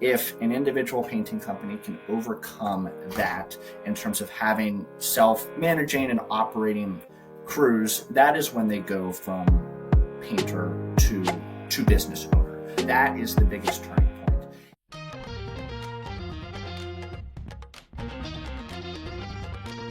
if an individual painting company can overcome that in terms of having self-managing and operating crews, that is when they go from painter to business owner. That is the biggest turning point.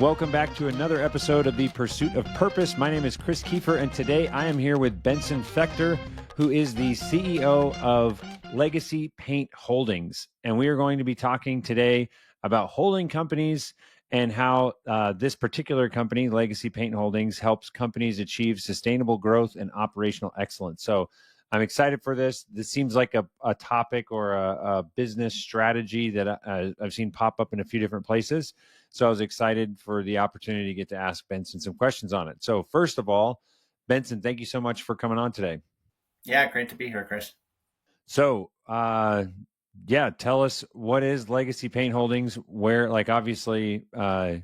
Welcome back to another episode of The Pursuit of Purpose. My name is Chris Kiefer, and today I am here with Benson Fechter, who is the CEO of Legacy Paint Holdings. And we are going to be talking today about holding companies and how this particular company, Legacy Paint Holdings, helps companies achieve sustainable growth and operational excellence. So I'm excited for this. This seems like a topic or a business strategy that I've seen pop up in a few different places. So I was excited for the opportunity to get to ask Benson some questions on it. So first of all, Benson, thank you so much for coming on today. Yeah, great to be here, Chris. So, tell us, what is Legacy Paint Holdings? Where, like, obviously, you're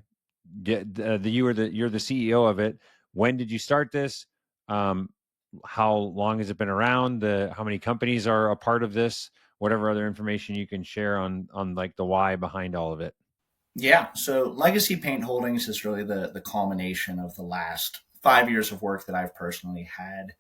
the CEO of it. When did you start this? How long has it been around? How many companies are a part of this? Whatever other information you can share on like the why behind all of it. Yeah, so Legacy Paint Holdings is really the culmination of the last 5 years of work that I've personally had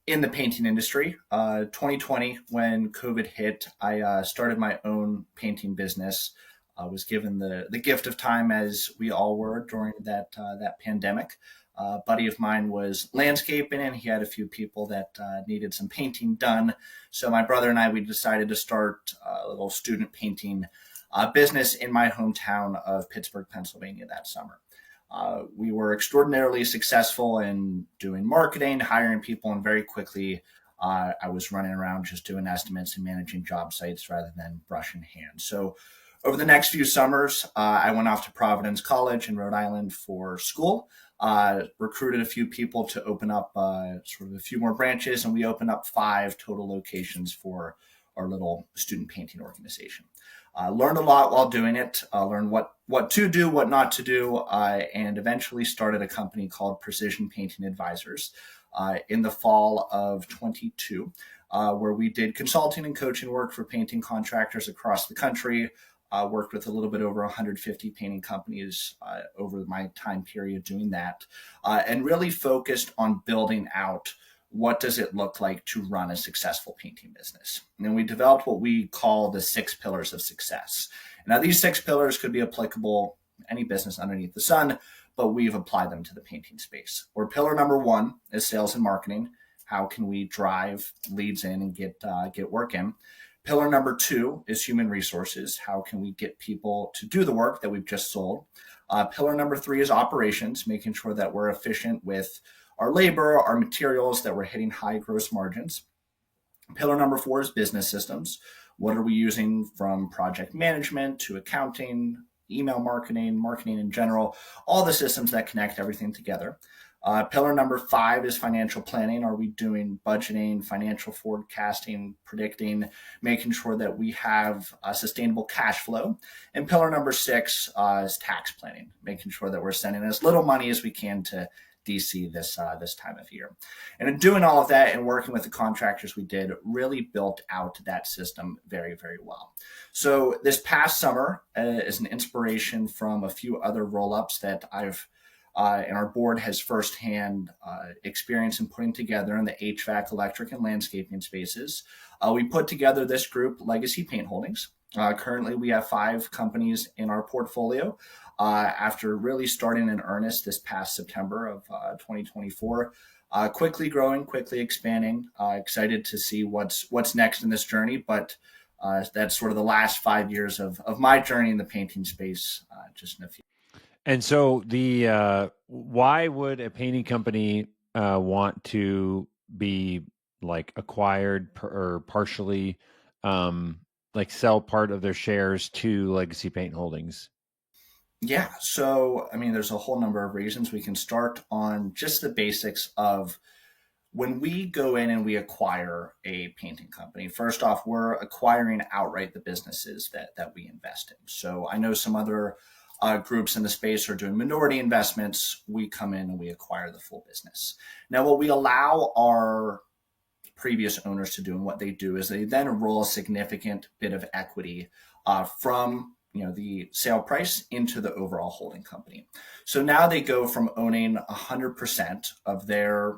in the painting industry. 2020, when COVID hit, I started my own painting business. I was given the gift of time, as we all were during that pandemic. A buddy of mine was landscaping, and he had a few people that needed some painting done. So my brother and I, we decided to start a little student painting business in my hometown of Pittsburgh, Pennsylvania that summer. We were extraordinarily successful in doing marketing, hiring people, and very quickly I was running around just doing estimates and managing job sites rather than brush in hand. So over the next few summers, I went off to Providence College in Rhode Island for school, recruited a few people to open up sort of a few more branches, and we opened up 5 total locations for our little student painting organization. Learned a lot while doing it, learned what to do, what not to do, and eventually started a company called Precision Painting Advisors in the fall of 22, where we did consulting and coaching work for painting contractors across the country. Worked with a little bit over 150 painting companies over my time period doing that, and really focused on building out what does it look like to run a successful painting business. And then we developed what we call the 6 pillars of success. Now, these 6 pillars could be applicable to any business underneath the sun, but we've applied them to the painting space. Where pillar number 1 is sales and marketing. How can we drive leads in and get work in? Pillar number 2 is human resources. How can we get people to do the work that we've just sold? Pillar number 3 is operations, making sure that we're efficient with our labor, our materials, that we're hitting high gross margins. Pillar number 4 is business systems. What are we using from project management to accounting, email marketing, marketing in general, all the systems that connect everything together. Pillar number 5 is financial planning. Are we doing budgeting, financial forecasting, predicting, making sure that we have a sustainable cash flow? And pillar number 6 is tax planning, making sure that we're sending as little money as we can to DC this time of year. And in doing all of that and working with the contractors we did, really built out that system very, very well. So this past summer is an inspiration from a few other roll-ups that I've and our board has firsthand experience in putting together in the HVAC, electric, and landscaping spaces. We put together this group, Legacy Paint Holdings. Currently, we have 5 companies in our portfolio. After really starting in earnest this past September of 2024, quickly growing, quickly expanding. Excited to see what's next in this journey, but that's sort of the last 5 years of my journey in the painting space, just in a few. And so why would a painting company want to be like acquired or partially like sell part of their shares to Legacy Paint Holdings? Yeah, so I mean, there's a whole number of reasons. We can start on just the basics of when we go in and we acquire a painting company. First off, we're acquiring outright the businesses that we invest in. So I know some other groups in the space are doing minority investments. We come in and we acquire the full business. Now, what we allow our previous owners to do. And what they do is they then roll a significant bit of equity from the sale price into the overall holding company. So now they go from owning 100% of their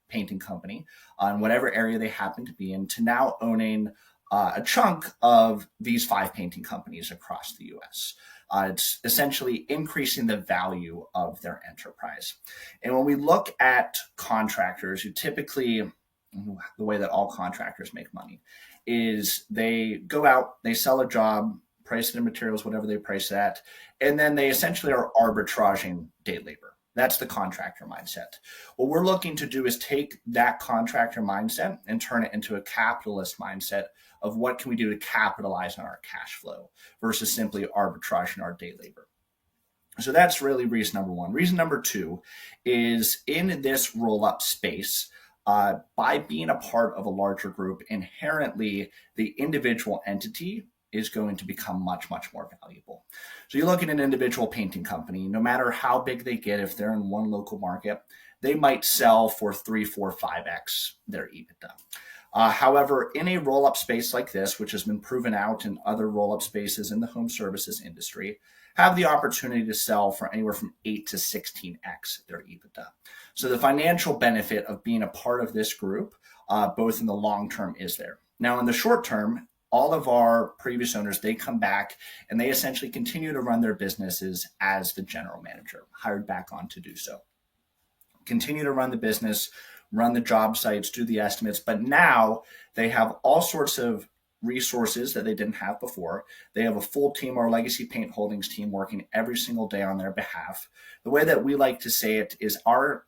painting company on whatever area they happen to be in to now owning a chunk of these 5 painting companies across the US. It's essentially increasing the value of their enterprise. And when we look at contractors, who typically, the way that all contractors make money is they go out, they sell a job, price it in materials, whatever they price it at, and then they essentially are arbitraging day labor. That's the contractor mindset. What we're looking to do is take that contractor mindset and turn it into a capitalist mindset of what can we do to capitalize on our cash flow versus simply arbitraging our day labor. So that's really reason number one. Reason number two is in this roll-up space, by being a part of a larger group, inherently the individual entity is going to become much, much more valuable. So you look at an individual painting company, no matter how big they get, if they're in one local market, they might sell for 3, 4, 5x their EBITDA. However, in a roll-up space like this, which has been proven out in other roll-up spaces in the home services industry, have the opportunity to sell for anywhere from 8 to 16x their EBITDA. So the financial benefit of being a part of this group, both in the long term, is there. Now, in the short term, all of our previous owners, they come back and they essentially continue to run their businesses as the general manager, hired back on to do so. Continue to run the business, run the job sites, do the estimates, but now they have all sorts of resources that they didn't have before. They have a full team, our Legacy Paint Holdings team, working every single day on their behalf. The way that we like to say it is our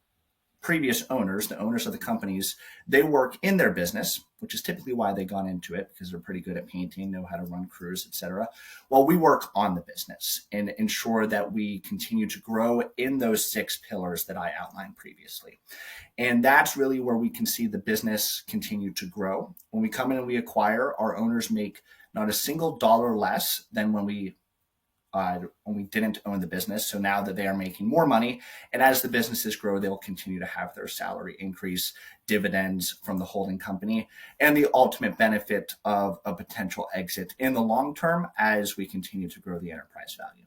previous owners, the owners of the companies, they work in their business, which is typically why they got into it, because they're pretty good at painting, know how to run crews, etc. While we work on the business and ensure that we continue to grow in those 6 pillars that I outlined previously. And that's really where we can see the business continue to grow. When we come in and we acquire, our owners make not a single dollar less than when we didn't own the business. So now that they are making more money, and as the businesses grow, they'll continue to have their salary increase, dividends from the holding company, and the ultimate benefit of a potential exit in the long term as we continue to grow the enterprise value.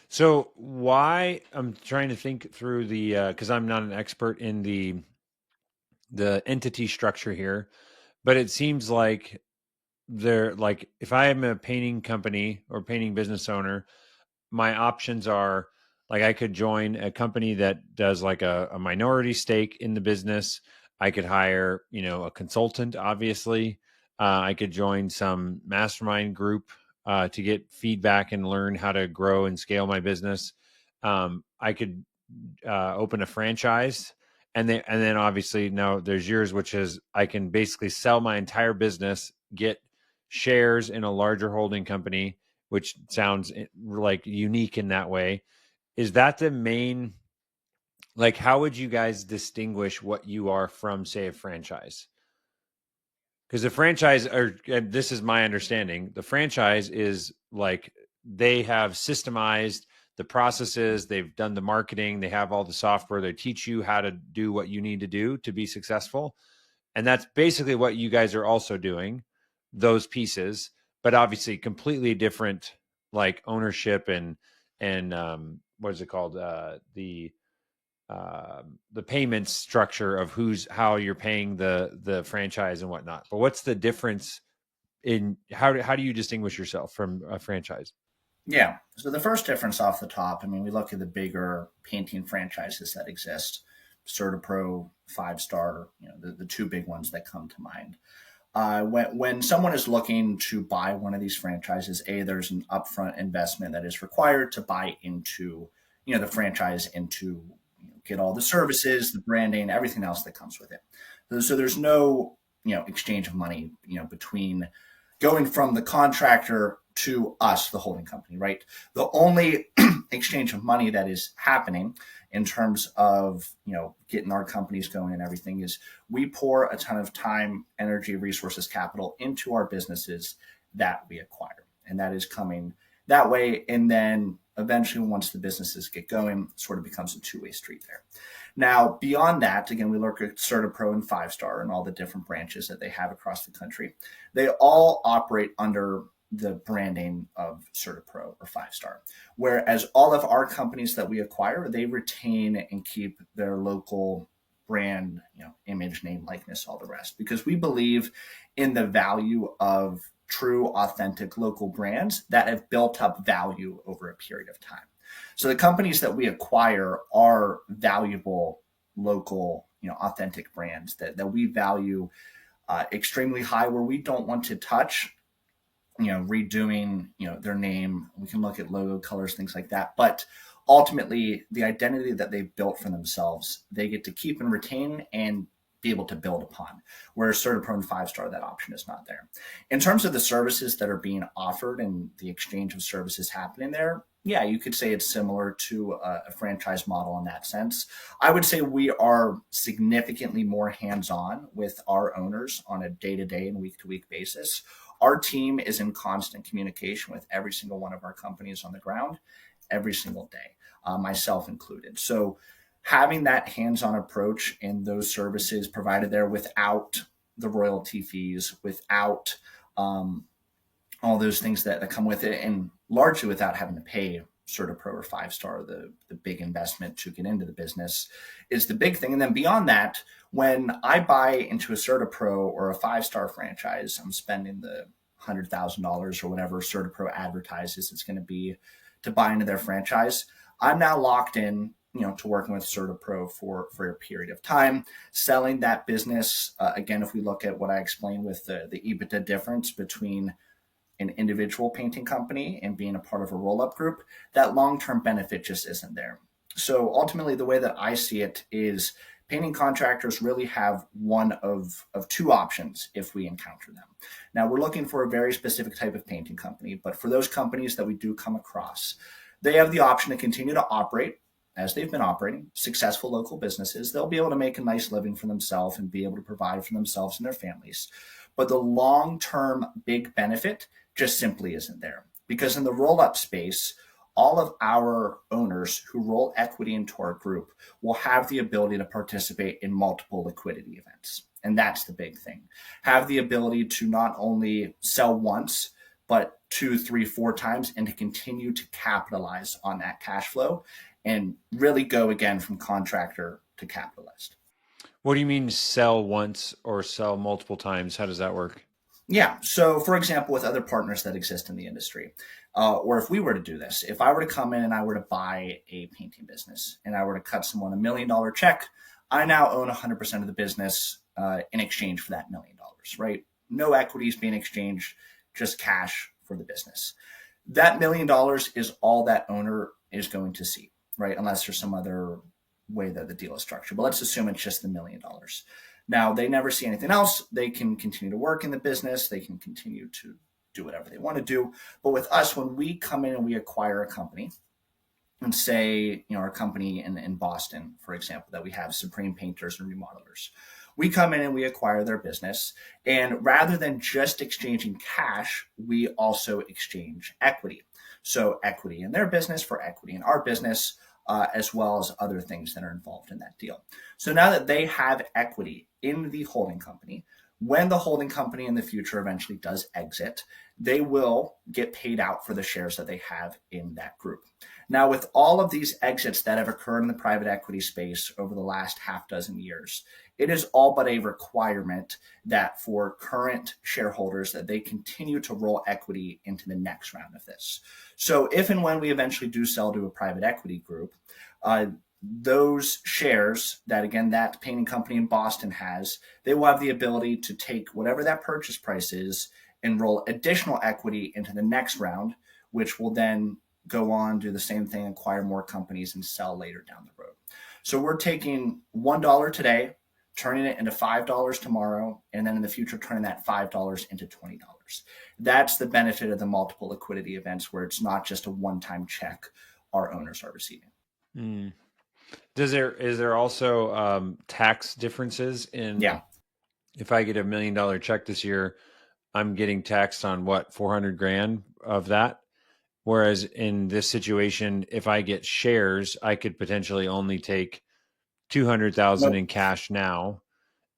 So why, I'm trying to think through because I'm not an expert in the entity structure here, but it seems like if I am a painting company or painting business owner, my options are I could join a company that does a minority stake in the business. I could hire, a consultant, obviously. I could join some mastermind group to get feedback and learn how to grow and scale my business. I could open a franchise. And then obviously now there's yours, which is I can basically sell my entire business, get shares in a larger holding company, which sounds unique in that way. Is that the main, how would you guys distinguish what you are from, say, a franchise? Because the franchise, this is my understanding, the franchise is they have systemized the processes, they've done the marketing, they have all the software, they teach you how to do what you need to do to be successful. And that's basically what you guys are also doing, those pieces, but obviously completely different, ownership and what is it called? The payment structure of how you're paying the franchise and whatnot. But what's the difference in how do you distinguish yourself from a franchise? Yeah. So the first difference off the top, we look at the bigger painting franchises that exist, CertaPro, 5-Star, the 2 big ones that come to mind. When someone is looking to buy one of these franchises, there's an upfront investment that is required to buy into, the franchise and to get all the services, the branding, everything else that comes with it. So there's no, exchange of money, between going from the contractor to us, the holding company, right? The only exchange of money that is happening in terms of, getting our companies going and everything is we pour a ton of time, energy, resources, capital into our businesses that we acquire. And that is coming that way. And then eventually, once the businesses get going, sort of becomes a two-way street there. Now, beyond that, again, we look at CertaPro and Five Star and all the different branches that they have across the country. They all operate under the branding of CertaPro or Five Star, whereas all of our companies that we acquire, they retain and keep their local brand, image, name, likeness, all the rest, because we believe in the value of true, authentic local brands that have built up value over a period of time. So the companies that we acquire are valuable, local, authentic brands that we value extremely high, where we don't want to touch, redoing, their name. We can look at logo colors, things like that. But ultimately, the identity that they've built for themselves, they get to keep and retain and be able to build upon. Whereas CertaPro and Five Star, that option is not there. In terms of the services that are being offered and the exchange of services happening there, yeah, you could say it's similar to a franchise model in that sense. I would say we are significantly more hands-on with our owners on a day-to-day and week-to-week basis. Our team is in constant communication with every single one of our companies on the ground every single day, myself included. So having that hands-on approach and those services provided there without the royalty fees, without all those things that come with it, and largely without having to pay CertaPro or Five Star the big investment to get into the business, is the big thing. And then beyond that, when I buy into a CertaPro or a Five Star franchise, I'm spending the $100,000 or whatever CertaPro advertises it's going to be to buy into their franchise. I'm now locked in, to working with CertaPro for a period of time, selling that business. Again, if we look at what I explained with the EBITDA difference between an individual painting company and being a part of a roll-up group, that long-term benefit just isn't there. So ultimately, the way that I see it is painting contractors really have one of two options if we encounter them. Now, we're looking for a very specific type of painting company, but for those companies that we do come across, they have the option to continue to operate as they've been operating, successful local businesses. They'll be able to make a nice living for themselves and be able to provide for themselves and their families. But the long-term big benefit just simply isn't there. Because in the roll-up space, all of our owners who roll equity into our group will have the ability to participate in multiple liquidity events. And that's the big thing. Have the ability to not only sell once, but 2, 3, 4 times, and to continue to capitalize on that cash flow and really go again from contractor to capitalist. What do you mean sell once or sell multiple times? How does that work? Yeah. So, for example, with other partners that exist in the industry, or if we were to do this, if I were to come in and I were to buy a painting business and I were to cut someone $1 million check, I now own 100% of the business in exchange for that $1 million, right? No equities being exchanged, just cash for the business. That $1 million is all that owner is going to see, right? Unless there's some other way that the deal is structured. But let's assume it's just the $1 million. Now, they never see anything else. They can continue to work in the business. They can continue to do whatever they want to do. But with us, when we come in and we acquire a company, and say, our company in Boston, for example, that we have Supreme Painters and Remodelers, we come in and we acquire their business. And rather than just exchanging cash, we also exchange equity. So equity in their business for equity in our business, as well as other things that are involved in that deal. So now that they have equity in the holding company, when the holding company in the future eventually does exit, they will get paid out for the shares that they have in that group. Now, with all of these exits that have occurred in the private equity space over the last half dozen years, it is all but a requirement that for current shareholders that they continue to roll equity into the next round of this. So if and when we eventually do sell to a private equity group, those shares that, again, that painting company in Boston has, they will have the ability to take whatever that purchase price is and roll additional equity into the next round, which will then go on, do the same thing, acquire more companies and sell later down the road. So we're taking $1 today, turning it into $5 tomorrow, and then in the future, turning that $5 into $20. That's the benefit of the multiple liquidity events, where it's not just a one-time check our owners are receiving. Mm. Is there also tax differences in? Yeah. If I get $1 million check this year, I'm getting taxed on what, 400 grand of that? Whereas in this situation, if I get shares, I could potentially only take 200,000 Nope. in cash now,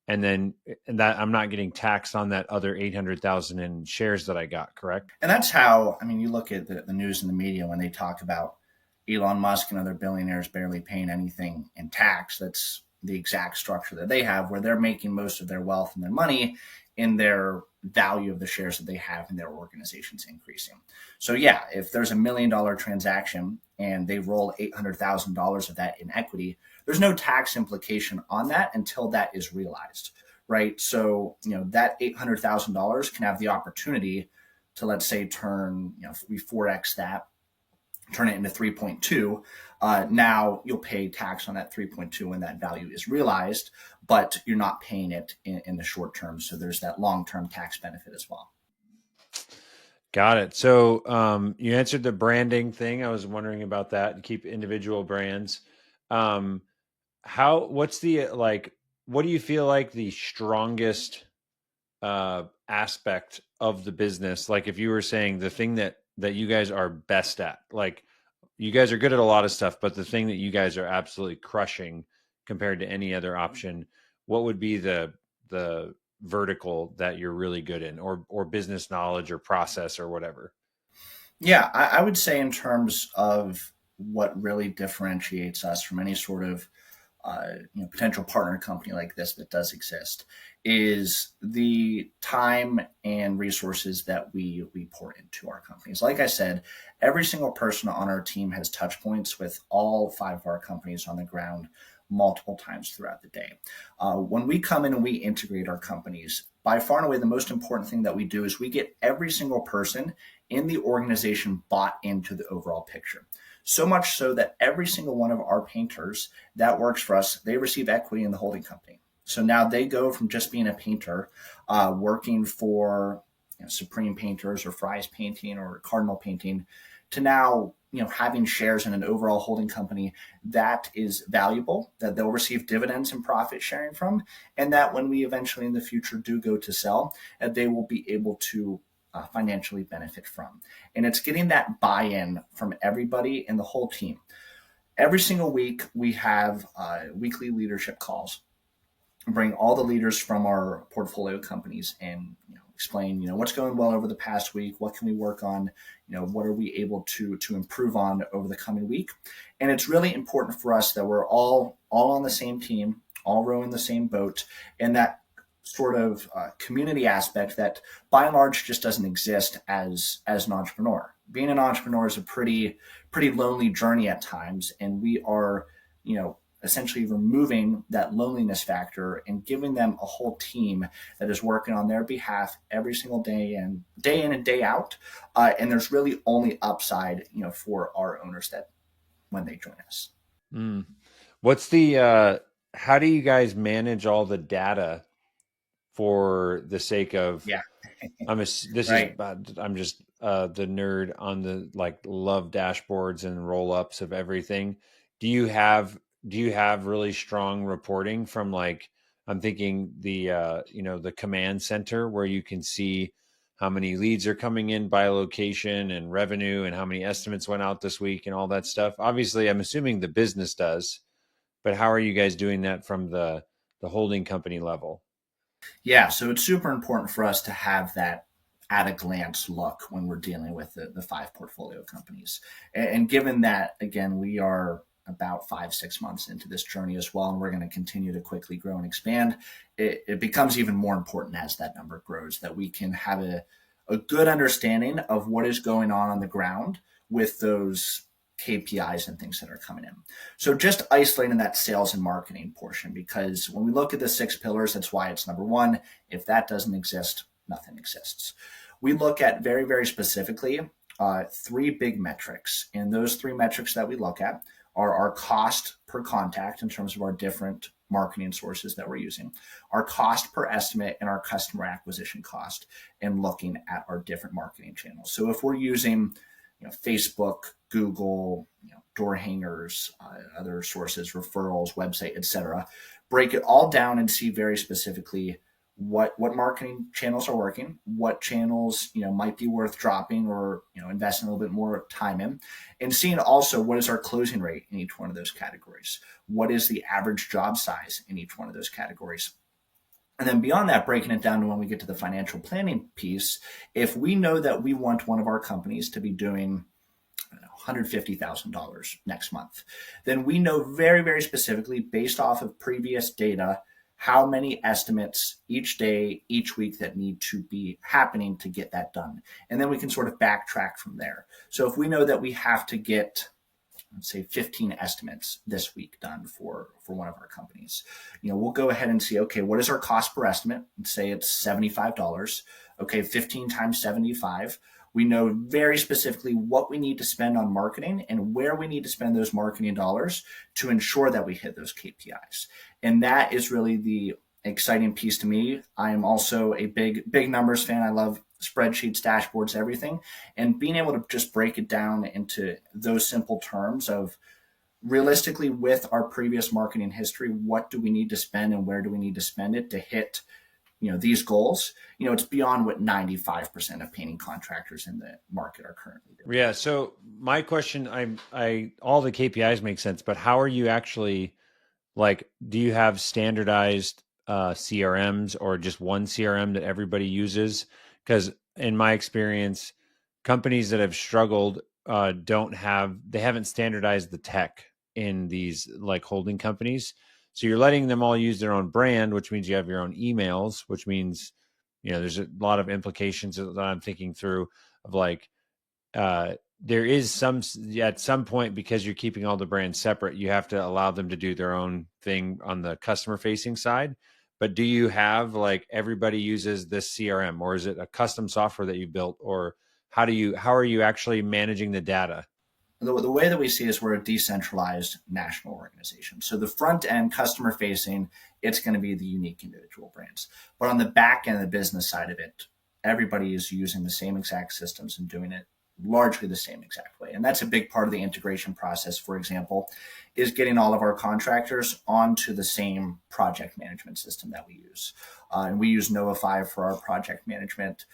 and that I'm not getting taxed on that other 800,000 in shares that I got, correct? And that's how, I mean, you look at the news and the media when they talk about Elon Musk and other billionaires barely paying anything in tax. That's the exact structure that they have, where they're making most of their wealth and their money in their value of the shares that they have in their organizations increasing. So, yeah, if there's $1 million transaction and they roll $800,000 of that in equity, there's no tax implication on that until that is realized, right? So, that $800,000 can have the opportunity to, let's say, turn, if we 4x that, turn it into 3.2. Now you'll pay tax on that 3.2 when that value is realized, but you're not paying it in the short term. So there's that long-term tax benefit as well. Got it. So you answered the branding thing. I was wondering about that. Keep individual brands. Um, what's the what do you feel like the strongest aspect of the business? Like if you were saying the thing that you guys are best at, like you guys are good at a lot of stuff, but the thing that you guys are absolutely crushing compared to any other option, what would be the vertical that you're really good in, or business knowledge or process or whatever? Yeah, I would say in terms of what really differentiates us from any sort of potential partner company like this that does exist is the time and resources that we pour into our companies. Like I said, every single person on our team has touch points with all five of our companies on the ground multiple times throughout the day. When we come in and we integrate our companies, by far and away, the most important thing that we do is we get every single person in the organization bought into the overall picture. So much so that every single one of our painters that works for us, they receive equity in the holding company. So now they go from just being a painter, working for Supreme Painters or Fry's Painting or Cardinal Painting, to now having shares in an overall holding company that is valuable, that they'll receive dividends and profit sharing from, and that when we eventually in the future do go to sell, they will be able to financially benefit from. And it's getting that buy-in from everybody in the whole team. Every single week, we have weekly leadership calls. Bring all the leaders from our portfolio companies and explain what's going well over the past week, what can we work on, what are we able to improve on over the coming week. And it's really important for us that we're all on the same team, all rowing the same boat, and that sort of community aspect that by and large just doesn't exist as an entrepreneur. Being an entrepreneur is a pretty lonely journey at times, and we are essentially removing that loneliness factor and giving them a whole team that is working on their behalf every single day in and day out. And there's really only upside, for our owners that when they join us. Mm. What's the how do you guys manage all the data for the sake of Yeah. this is Right. I'm just the nerd on the love dashboards and roll ups of everything. Do you have really strong reporting from I'm thinking the command center where you can see how many leads are coming in by location and revenue and how many estimates went out this week and all that stuff? Obviously, I'm assuming the business does, but how are you guys doing that from the holding company level? Yeah, so it's super important for us to have that at a glance look when we're dealing with the five portfolio companies. And given that, again, we are about 5-6 months into this journey as well, and we're going to continue to quickly grow and expand, it becomes even more important as that number grows that we can have a good understanding of what is going on the ground with those KPIs and things that are coming in. So just isolating that sales and marketing portion, because when we look at the 6 pillars, that's why it's number one. If that doesn't exist, nothing exists. We look at very, very specifically 3 big metrics. And those 3 metrics that we look at are our cost per contact in terms of our different marketing sources that we're using, our cost per estimate, and our customer acquisition cost, and looking at our different marketing channels. So if we're using Facebook, Google, door hangers, other sources, referrals, website, etc. Break it all down and see very specifically what marketing channels are working, what channels might be worth dropping or investing a little bit more time in, and seeing also what is our closing rate in each one of those categories, what is the average job size in each one of those categories. And then beyond that, breaking it down to when we get to the financial planning piece, if we know that we want one of our companies to be doing $150,000 next month, then we know very, very specifically based off of previous data how many estimates each day, each week that need to be happening to get that done. And then we can sort of backtrack from there. So if we know that we have to get, let's say, 15 estimates this week done for one of our companies, we'll go ahead and see, okay, what is our cost per estimate? And say it's $75. Okay, 15 times 75. We know very specifically what we need to spend on marketing and where we need to spend those marketing dollars to ensure that we hit those KPIs. And that is really the exciting piece to me. I am also a big numbers fan. I love spreadsheets, dashboards, everything. And being able to just break it down into those simple terms of realistically with our previous marketing history, what do we need to spend and where do we need to spend it to hit these goals, it's beyond what 95% of painting contractors in the market are currently doing. Yeah. So my question, all the KPIs make sense, but how are you actually, like, do you have standardized CRMs or just one CRM that everybody uses? Because in my experience, companies that have struggled they haven't standardized the tech in these like holding companies. So you're letting them all use their own brand, which means you have your own emails, which means, there's a lot of implications that I'm thinking through of like, there is at some point, because you're keeping all the brands separate, you have to allow them to do their own thing on the customer facing side. But do you have like everybody uses this CRM, or is it a custom software that you built, or how are you actually managing the data? The way that we see is we're a decentralized national organization. So the front end, customer facing, it's going to be the unique individual brands. But on the back end, the business side of it, everybody is using the same exact systems and doing it largely the same exact way. And that's a big part of the integration process, for example, is getting all of our contractors onto the same project management system that we use. And we use Notify for our project management.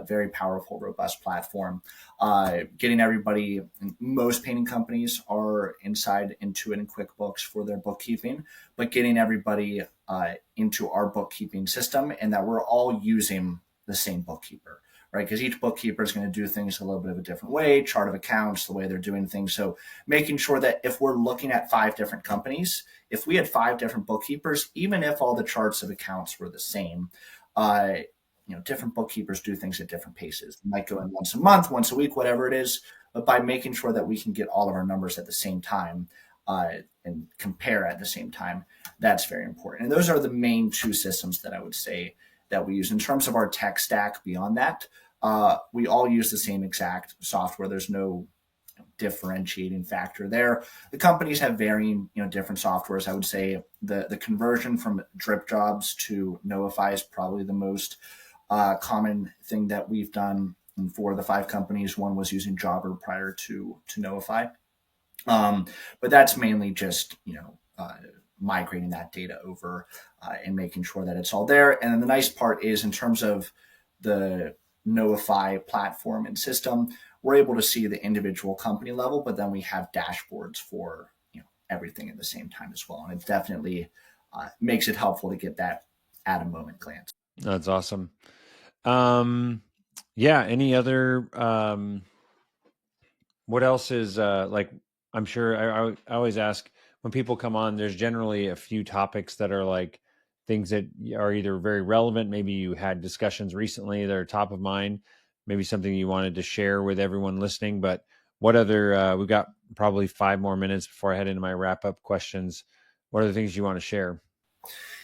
Very powerful, robust platform. Getting everybody, most painting companies are inside Intuit and QuickBooks for their bookkeeping, but getting everybody into our bookkeeping system and that we're all using the same bookkeeper, right? Because each bookkeeper is going to do things a little bit of a different way, chart of accounts, the way they're doing things. So making sure that if we're looking at 5 different companies, if we had 5 different bookkeepers, even if all the charts of accounts were the same, different bookkeepers do things at different paces. They might go in once a month, once a week, whatever it is. But by making sure that we can get all of our numbers at the same time and compare at the same time, that's very important. And those are the main 2 systems that I would say that we use. In terms of our tech stack beyond that, we all use the same exact software. There's no differentiating factor there. The companies have varying, different softwares. I would say the conversion from drip jobs to Notify is probably the most common thing that we've done. And for the 5 companies, one was using Jobber prior to Notify. But that's mainly just, migrating that data over and making sure that it's all there. And then the nice part is in terms of the Notify platform and system, we're able to see the individual company level, but then we have dashboards for everything at the same time as well. And it definitely makes it helpful to get that at a moment glance. That's awesome. Yeah. Any other, what else is like, I'm sure I always ask when people come on, there's generally a few topics that are like things that are either very relevant. Maybe you had discussions recently that are top of mind, maybe something you wanted to share with everyone listening, but what other, we've got probably 5 more minutes before I head into my wrap up questions. What are the things you want to share?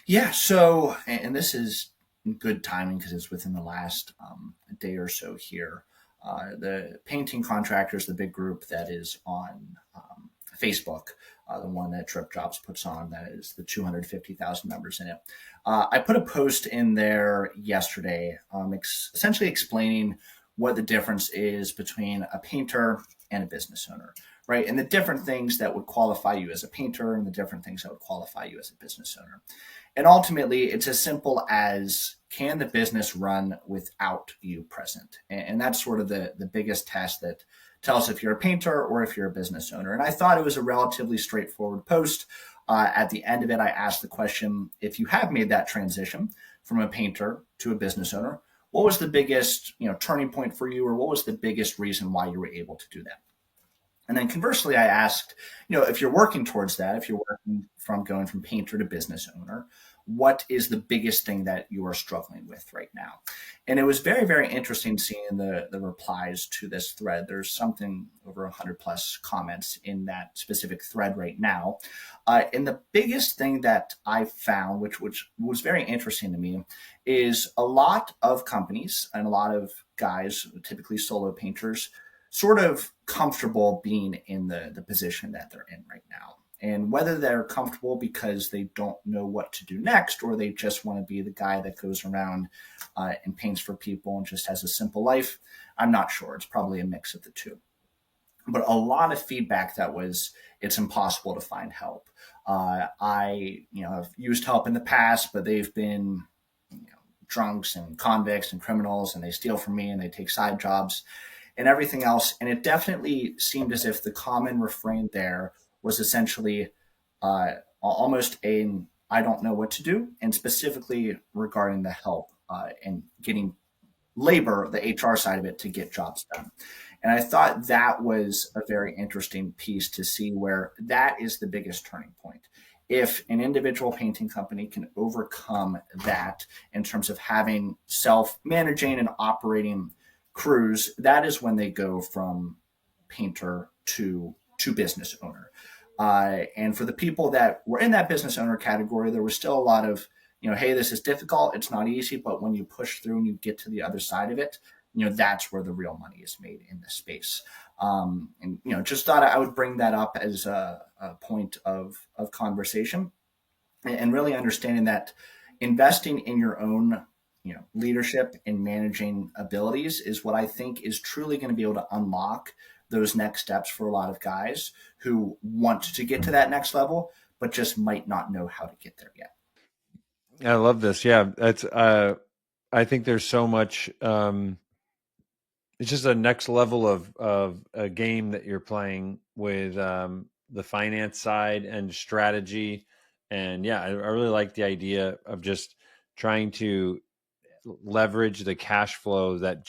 Yeah. So, and this is good timing because it's within the last day or so here. The painting contractors, the big group that is on Facebook, the one that Trip Jobs puts on, that is the 250,000 members in it. I put a post in there yesterday, essentially explaining what the difference is between a painter and a business owner, right? And the different things that would qualify you as a painter and the different things that would qualify you as a business owner. And ultimately, it's as simple as, can the business run without you present? And that's sort of the biggest test that tells if you're a painter or if you're a business owner. And I thought it was a relatively straightforward post. At the end of it, I asked the question, if you have made that transition from a painter to a business owner, what was the biggest, turning point for you, or what was the biggest reason why you were able to do that? And then conversely, I asked, if you're working towards that, if you're working from going from painter to business owner, what is the biggest thing that you are struggling with right now? And it was very, very interesting seeing the replies to this thread. There's something over 100 plus comments in that specific thread right now. And the biggest thing that I found, which was very interesting to me, is a lot of companies and a lot of guys, typically solo painters, sort of comfortable being in the position that they're in right now. And whether they're comfortable because they don't know what to do next, or they just want to be the guy that goes around and paints for people and just has a simple life, I'm not sure. It's probably a mix of the two. But a lot of feedback that was, it's impossible to find help. I have used help in the past, but they've been drunks and convicts and criminals, and they steal from me and they take side jobs and everything else. And it definitely seemed as if the common refrain there was essentially almost I don't know what to do, and specifically regarding the help and getting labor, the HR side of it, to get jobs done. And I thought that was a very interesting piece to see where that is the biggest turning point. If an individual painting company can overcome that in terms of having self-managing and operating crews, that is when they go from painter to business owner. And for the people that were in that business owner category, there was still a lot of, hey, this is difficult. It's not easy. But when you push through and you get to the other side of it, that's where the real money is made in this space. And just thought I would bring that up as a point of conversation, and really understanding that investing in your own leadership and managing abilities is what I think is truly going to be able to unlock those next steps for a lot of guys who want to get to that next level, but just might not know how to get there yet. I love this. Yeah, that's. I think there's so much. It's just a next level of a game that you're playing with the finance side and strategy. And yeah, I really like the idea of just trying to leverage the cash flow that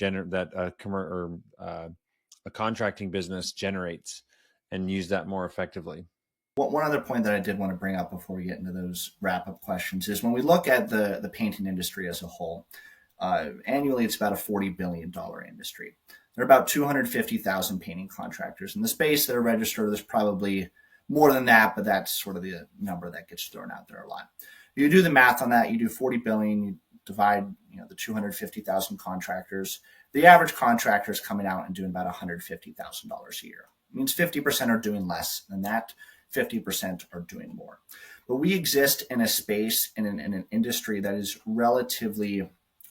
a contracting business generates, and use that more effectively. Well, one other point that I did want to bring up before we get into those wrap-up questions is, when we look at the painting industry as a whole, annually it's about a $40 billion industry. There are about 250,000 painting contractors in the space that are registered. There's probably more than that, but that's sort of the number that gets thrown out there a lot. You do the math on that, you do 40 billion, you divide the 250,000 contractors. The average contractor is coming out and doing about $150,000 a year. It means 50% are doing less than that, 50% are doing more. But we exist in a space, in an industry that is relatively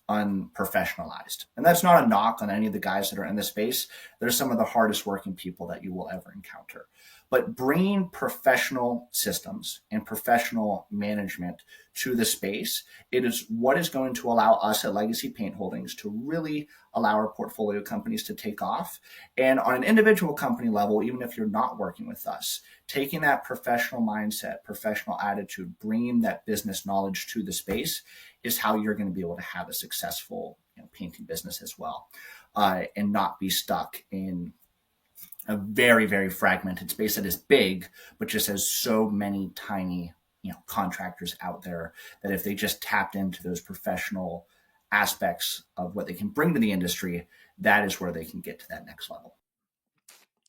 unprofessionalized. And that's not a knock on any of the guys that are in the space. They're some of the hardest working people that you will ever encounter. But bringing professional systems and professional management to the space, it is what is going to allow us at Legacy Paint Holdings to really allow our portfolio companies to take off. And on an individual company level, even if you're not working with us, taking that professional mindset, professional attitude, bringing that business knowledge to the space is how you're going to be able to have a successful painting business as well, and not be stuck in a very, very fragmented space that is big, but just has so many tiny, contractors out there that if they just tapped into those professional aspects of what they can bring to the industry, that is where they can get to that next level.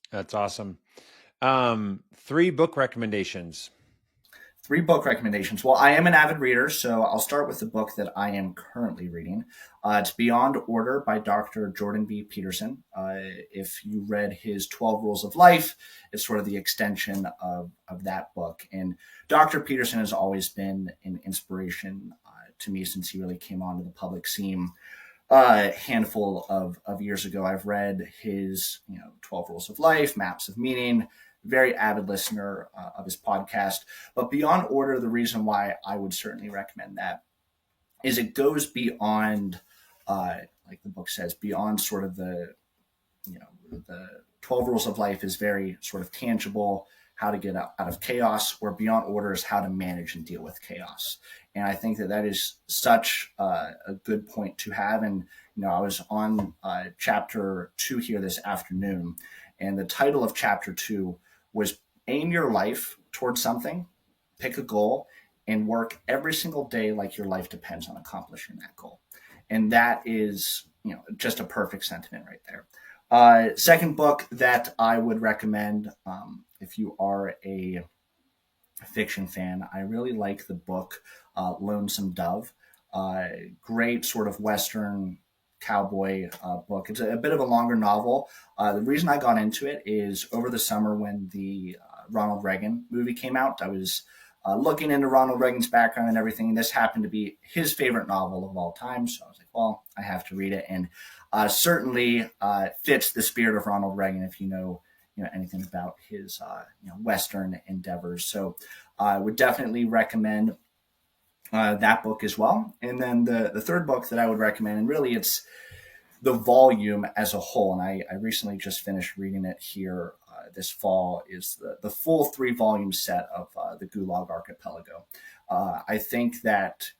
That's awesome. 3 book recommendations. 3 book recommendations. Well, I am an avid reader, so I'll start with the book that I am currently reading. It's Beyond Order by Dr. Jordan B. Peterson. If you read his 12 Rules of Life, it's sort of the extension of that book. And Dr. Peterson has always been an inspiration to me since he really came onto the public scene a handful of years ago. I've read his 12 Rules of Life, Maps of Meaning. Very avid listener of his podcast. But Beyond Order, the reason why I would certainly recommend that is it goes beyond, like the book says, beyond sort of the 12 Rules of Life is very sort of tangible, how to get out of chaos, where Beyond Order is how to manage and deal with chaos. And I think that is such a good point to have. And I was on chapter 2 here this afternoon, and the title of chapter 2 was Aim Your Life towards something, pick a goal, and work every single day like your life depends on accomplishing that goal. And that is just a perfect sentiment right there. Second book that I would recommend, if you are a fiction fan, I really like the book Lonesome Dove. Great sort of Western cowboy book. It's a bit of a longer novel. The reason I got into it is over the summer when the Ronald Reagan movie came out, I was looking into Ronald Reagan's background and everything. And this happened to be his favorite novel of all time. So I was like, well, I have to read it. And certainly fits the spirit of Ronald Reagan if you know anything about his Western endeavors. So I would definitely recommend that book as well. And then the third book that I would recommend, and really it's the volume as a whole, and I recently just finished reading it here this fall, is the full 3-volume set of the Gulag Archipelago. I think that,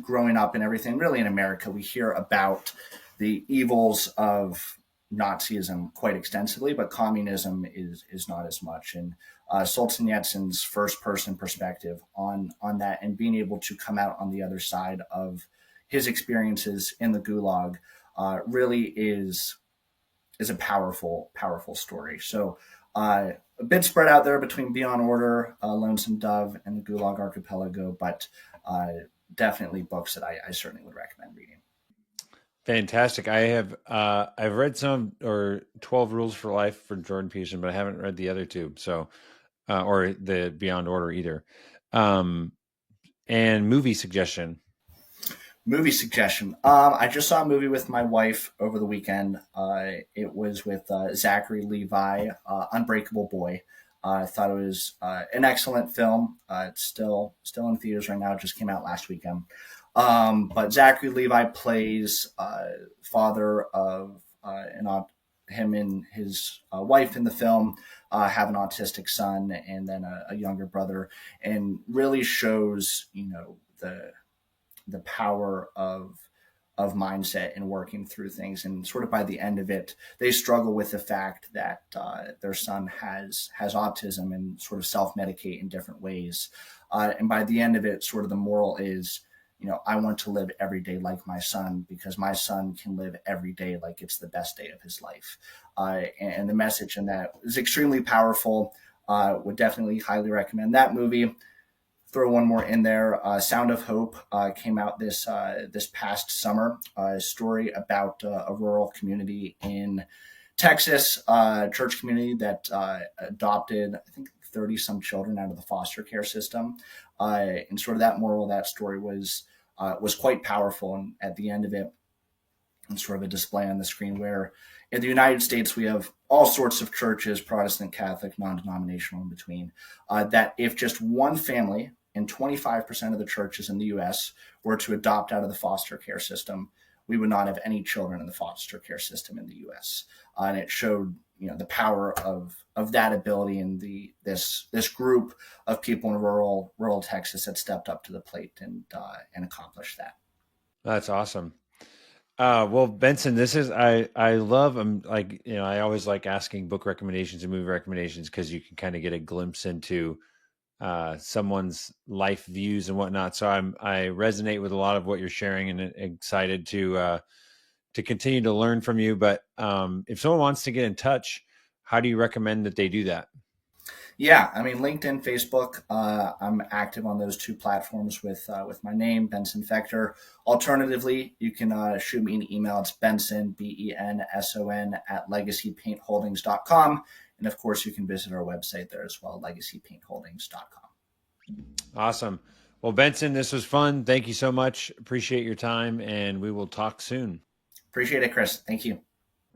growing up and everything, really in America, we hear about the evils of Nazism quite extensively, but communism is not as much. And Solzhenitsyn's first-person perspective on that, and being able to come out on the other side of his experiences in the Gulag really is a powerful story. So a bit spread out there between Beyond Order, Lonesome Dove, and the Gulag Archipelago, but definitely books that I certainly would recommend reading. Fantastic. I've read some, or 12 Rules for Life for Jordan Peterson, but I haven't read the other two. So, or the Beyond Order either. And movie suggestion. I just saw a movie with my wife over the weekend. It was with Zachary Levi, Unbreakable Boy. I thought it was an excellent film. It's still in theaters right now. It just came out last weekend. But Zachary Levi plays father of him and his wife in the film have an autistic son and then a younger brother, and really shows the power of mindset and working through things. And sort of by the end of it, they struggle with the fact that their son has autism and sort of self-medicate in different ways. And by the end of it, sort of the moral is, I want to live every day like my son, because my son can live every day like it's the best day of his life. And the message in that is extremely powerful. Would definitely highly recommend that movie. Throw one more in there. Sound of Hope came out this past summer. A story about a rural community in Texas, church community that adopted, I think, 30 some children out of the foster care system. And sort of that moral of that story was quite powerful. And at the end of it, and sort of a display on the screen where in the United States, we have all sorts of churches, Protestant, Catholic, non-denominational in between, that if just one family and 25% of the churches in the U.S. were to adopt out of the foster care system, we would not have any children in the foster care system in the U.S. And it showed, the power of that ability, and this group of people in rural Texas that stepped up to the plate and accomplished that. That's awesome. Well, Benson, this is, I love, I always like asking book recommendations and movie recommendations, because you can kind of get a glimpse into someone's life views and whatnot. So I resonate with a lot of what you're sharing, and excited to continue to learn from you. But if someone wants to get in touch, how do you recommend that they do that? Yeah, I mean, LinkedIn, Facebook. I'm active on those two platforms with my name, Benson Fechter. Alternatively, you can shoot me an email. It's Benson, BENSON @legacypaintholdings.com. And of course, you can visit our website there as well, legacypaintholdings.com. Awesome. Well, Benson, this was fun. Thank you so much. Appreciate your time, and we will talk soon. Appreciate it, Chris. Thank you.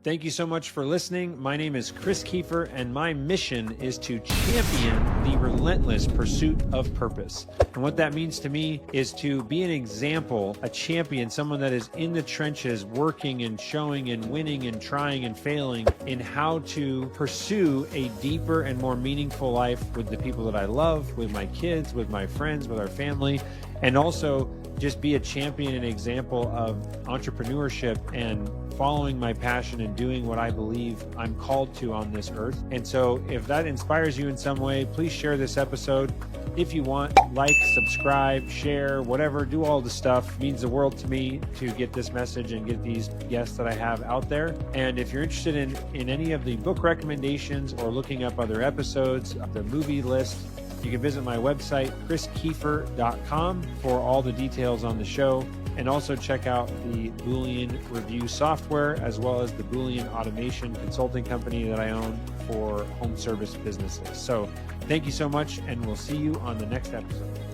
Thank you so much for listening. My name is Chris Kiefer, and my mission is to champion the relentless pursuit of purpose. And what that means to me is to be an example, a champion, someone that is in the trenches, working and showing and winning and trying and failing in how to pursue a deeper and more meaningful life with the people that I love, with my kids, with my friends, with our family, and also just be a champion and example of entrepreneurship and following my passion and doing what I believe I'm called to on this earth. And so if that inspires you in some way, please share this episode. If you want, like, subscribe, share, whatever, do all the stuff. It means the world to me to get this message and get these guests that I have out there. And if you're interested in any of the book recommendations or looking up other episodes, the movie list, you can visit my website, chriskiefer.com, for all the details on the show. And also check out the Boolean review software, as well as the Boolean automation consulting company that I own for home service businesses. So thank you so much, and we'll see you on the next episode.